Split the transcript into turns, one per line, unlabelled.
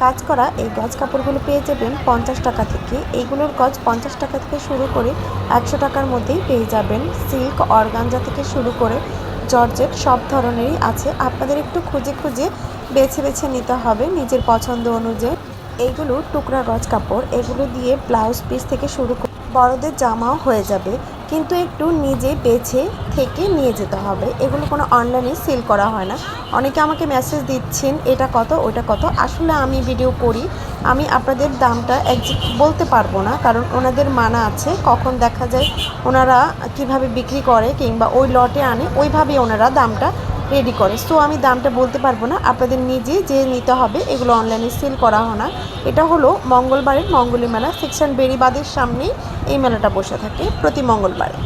কাজ করা এই গজ কাপড়গুলো পেয়ে যাবেন 50 টাকা থেকে। এইগুলোর গজ 50 টাকা থেকে শুরু করে 100 টাকার মধ্যেই পেয়ে যাবেন। সিল্ক, অর্গানজা থেকে শুরু করে জর্জেট সব ধরনেরই আছে। আপনাদের একটু খুঁজে খুঁজে বেছে বেছে নিতে হবে নিজের পছন্দ অনুযায়ী। এইগুলো টুকরা গজ কাপড়, এগুলো দিয়ে ব্লাউজ পিস থেকে শুরু করে বড়দের জামাও হয়ে যাবে, কিন্তু একটু নিজে বেছে থেকে নিয়ে যেতে হবে। এগুলো কোনো অনলাইনে সেল করা হয় না। অনেকে আমাকে মেসেজ দিচ্ছেন এটা কত ওটা কত। আসলে আমি ভিডিও করি, আমি আপনাদের দামটা একজ্যাক্ট বলতে পারবো না, কারণ ওনাদের মানা আছে। কখন দেখা যায় ওনারা কিভাবে বিক্রি করে কিংবা ওই লটে আনে ওইভাবেই ওনারা দামটা রেডি করে। সো আমি দামটা বলতে পারবো না, আপনাদের নিজে যে নিতে হবে। এগুলো অনলাইনে সেল করা হয় না। এটা হলো মঙ্গলবারের মঙ্গলী মেলা, সেকশন বেরিবাদের সামনেই এই মেলাটা বসে থাকে প্রতি মঙ্গলবারে।